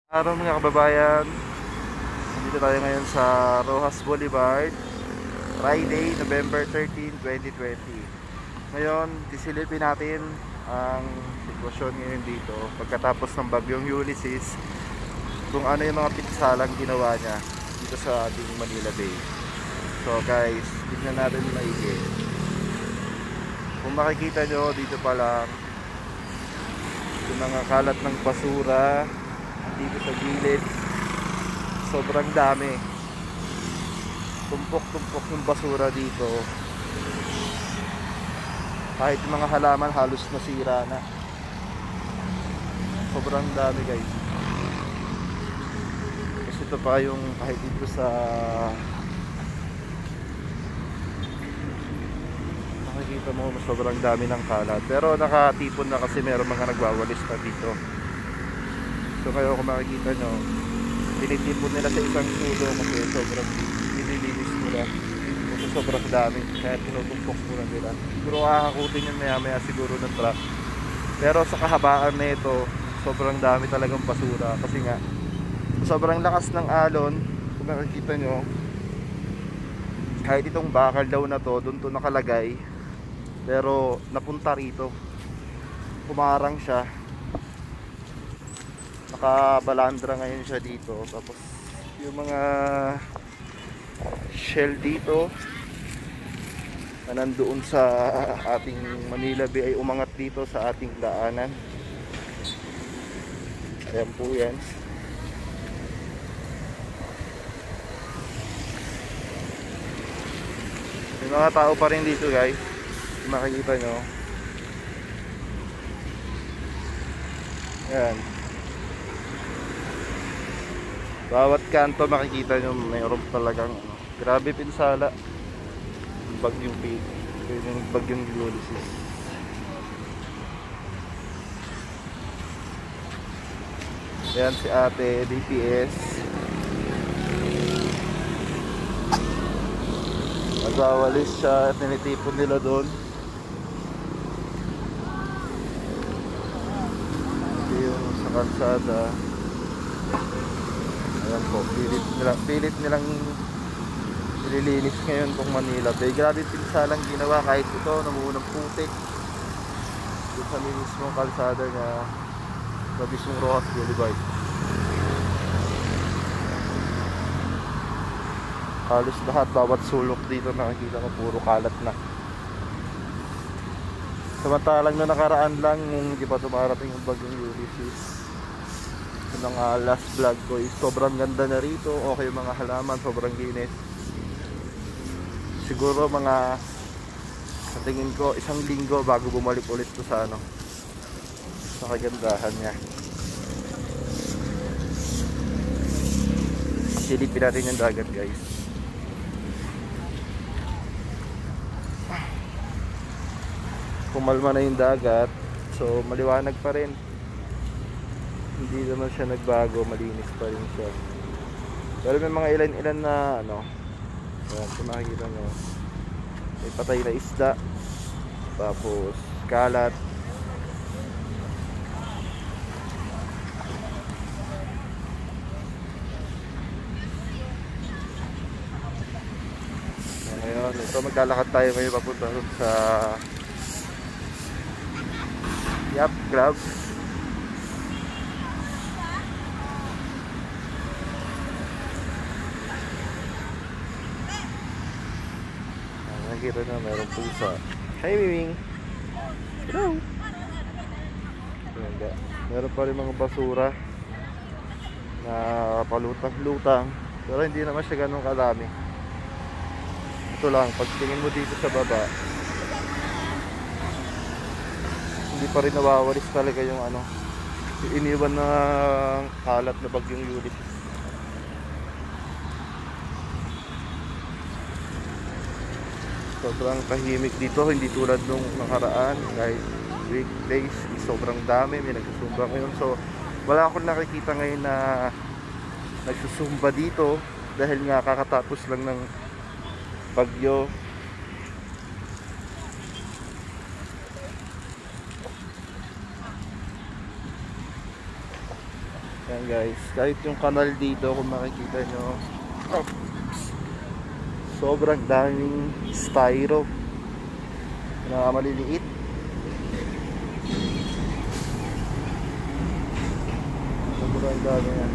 Araw mga kababayan, nandito tayo ngayon sa Rojas Boulevard, Friday, November 13, 2020. Ngayon, sisilipin natin ang sitwasyon ngayon dito pagkatapos ng bagyong Ulysses, kung ano yung mga pinsalang ginawa niya dito sa ating Manila Bay. So guys, tignan natin maigi. Kung makikita nyo, dito pa lang yung mga kalat ng basura dito sa gilid, sobrang dami. Tumpok-tumpok yung basura dito. Kahit yung mga halaman halos nasira na. Sobrang dami guys. Kasi ito pa yung kahit dito sa makikita mo, sobrang dami ng kalat. Pero nakatipon na kasi meron mga nagwawalis na dito. So kayo kung makikita nyo, tinitipon nila sa isang ulo kasi sobrang nililinis nila. Kasi sobrang dami, kaya tinutumpok muna nila. Siguro kakakutin yun maya siguro ng truck. Pero sa kahabaan na ito, sobrang dami talagang basura. Kasi nga, sobrang lakas ng alon. Kung makikita nyo, kahit itong bakal daw na to, doon to nakalagay. Pero napunta rito. Kumarang siya. Nakabalandra ngayon siya dito. Tapos yung mga shell dito na nandoon sa ating Manila Bay ay umangat dito sa ating daanan. Ayan po yan. May mga tao pa rin dito guys, makikita nyo. Ayan, bawat kanto makikita nyo mayroon talagang grabe pinsala yung bagyong Ulysses. Ayan si ate DPS, nagwawalis siya at ninitipon nila doon. Ito yung sa kalsada. Ayan po, pilit nilang nililinis ngayon kung Manila Bay. Grabe pinsalang ginawa, kahit ito namuunang putik dito sa mismong kalsada na mismong Rojas Boulevard. Halos lahat, bawat sulok dito nakikita ko puro kalat na. Samantalang na nakaraan lang nung hindi pa dumarating yung bagyong Ulysses, yung last vlog ko is sobrang ganda na rito. Okay yung mga halaman, sobrang linis. Siguro mga, sa tingin ko, isang linggo bago bumalik ulit to sa sa kagandahan niya. Silipin natin yung dagat guys. Kumalma na yung dagat, so maliwanag pa rin. Hindi naman siya nagbago, malinis pa rin siya. Pero may mga ilan-ilan na ayan, kung makikita nyo, may patay na isda, tapos kalat. Ngayon, ito maglalakad tayo ngayon papunta sa Yap Club. Nakikita na mayroong pusa. Hi Miming! Hello! Meron pa rin mga basura na palutang-lutang, pero hindi naman siya ganun kadami. Ito lang, pagtingin mo dito sa baba, hindi pa rin nawawalis talaga yung iniwan na kalat na bagyong Ulysses. Sobrang tahimik dito, hindi tulad nung nakaraan. Kahit weekdays, sobrang dami, may nagsusumba ngayon. So wala akong nakikita ngayon na nagsusumba dito dahil nga kakatapos lang ng bagyo. Yan guys, kahit yung kanal dito kung makikita nyo, sobrang daming styro na maliliit. Sobrang dami yan.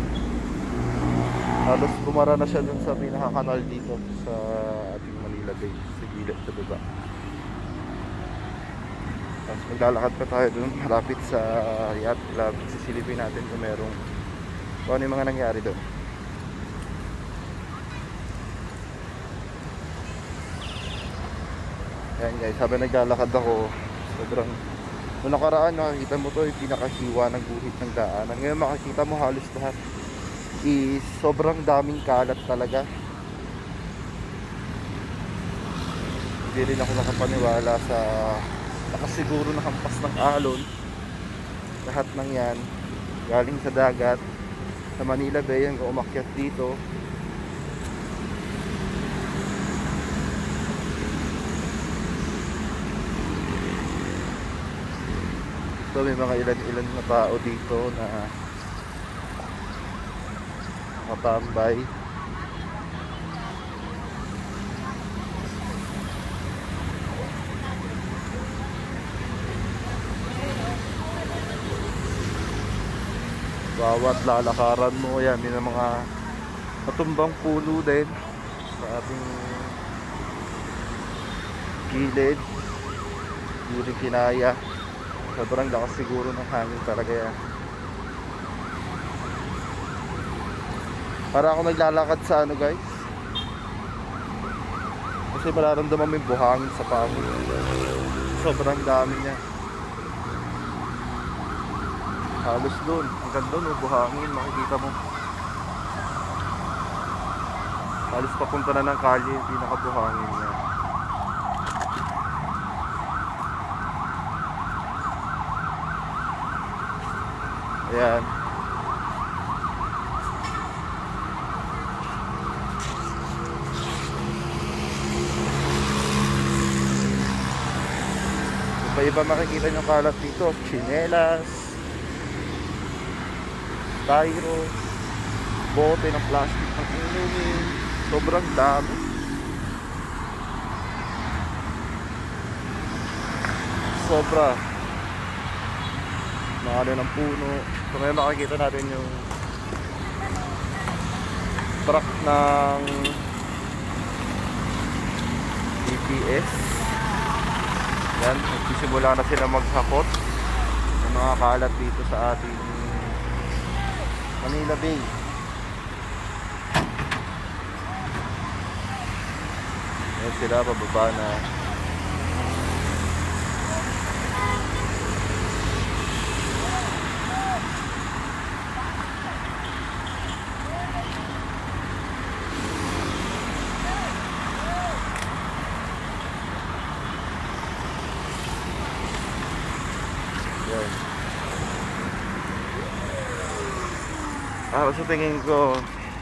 Halos bumara na siya dun sa pinaka-kanal dito sa ating Manila Bay, sa gilid sa baba. Tapos maglalakad pa tayo dun malapit sa yacht club. Sisilipin natin kung merong kung ano yung mga nangyari dun. Ayan guys, habang naglalakad ako, sobrang nung nakaraan makikita mo to yung pinakahiwa ng guhit ng daanan. Ngayon makikita mo halos lahat is sobrang daming kalat talaga. Hindi rin ako nakapaniwala sa nakasiguro na hampas ng alon. Lahat ng yan galing sa dagat sa Manila Bay hanggang umakyat dito. So may mga ilan-ilan na tao dito na nakatambay. Bawat lalakaran mo yan, may mga matumbang puno din sa ating gilid. Hindi rin kinaya. Sobrang lakas siguro ng hangin talaga yan. Para ako naglalakad sa ano guys, kasi mararamdaman mo yung buhangin sa paa mo. Sobrang dami niya. Halos doon, hanggang doon yung buhangin makikita mo. Halos papunta na ng kalye yung pinakabuhangin niya. Ayan. Iba-iba makikita nyo kalat dito. Chinelas, styro, bote ng plastic ng inumin. Sobrang dami. Sobra. Mga ano ng puno. So ngayon makikita natin yung truck ng DPS. Yan, nagsisimula na sila maghakot ng mga kalat dito sa ating Manila Bay. Yan sila, pababa na. Sa tingin ko,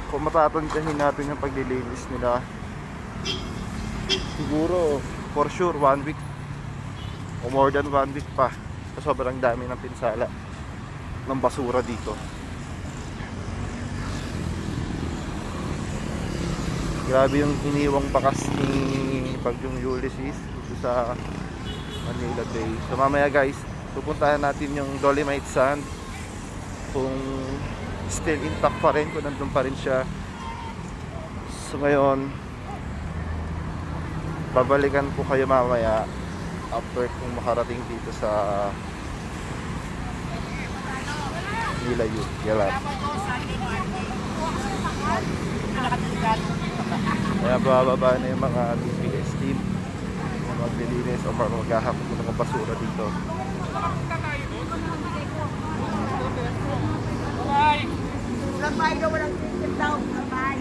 kung matatantiyahin natin yung paglilinis nila, siguro for sure 1 week o more than 1 week pa. Sobrang dami ng pinsala ng basura dito. Grabe yung iniwang bakas ni Bagyong Ulysses dito sa Manila Bay. So mamaya guys, pupuntahan natin yung Dolomite Sand kung still intact pa rin, kung nandun pa rin siya. So ngayon, babalikan ko kayo mamaya after kung makarating dito sa Nilayut, Yalat. Kaya bababa na yung mga DPS team na maglilinis o maghahakot ng mga basura dito. Labay na walang ticket daw. Labay.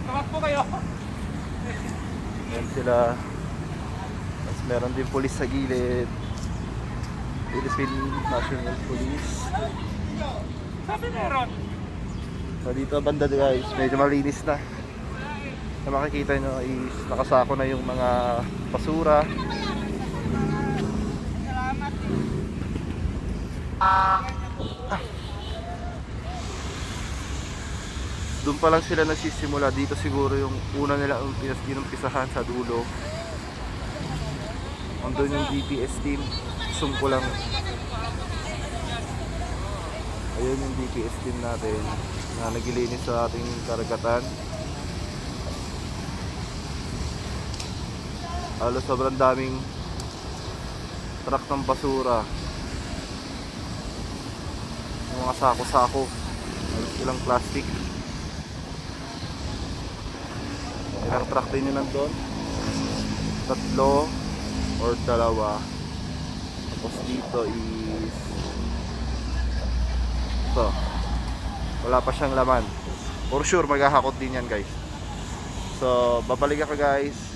Tawag po kayo. Yan sila. Tapos meron din police sa gilid. Philippine National Police. Sabi meron. So dito banda guys, medyo malinis na. Na makikita nyo is nakasako na yung mga basura. Doon pa lang sila nagsisimula. Dito siguro yung una nila inumpisahan sa dulo. Andun yung DPS team. Zoom ko lang. Ayun yung DPS team natin na nagilinis sa ating karagatan. Halos sobrang daming truck ng basura. Yung mga sako-sako. Halos ilang plastic. Ilang truck din yun nandun? 3 or 2. Tapos dito is ito. Wala pa siyang laman. For sure maghahakot din yan guys. So babalik ako guys.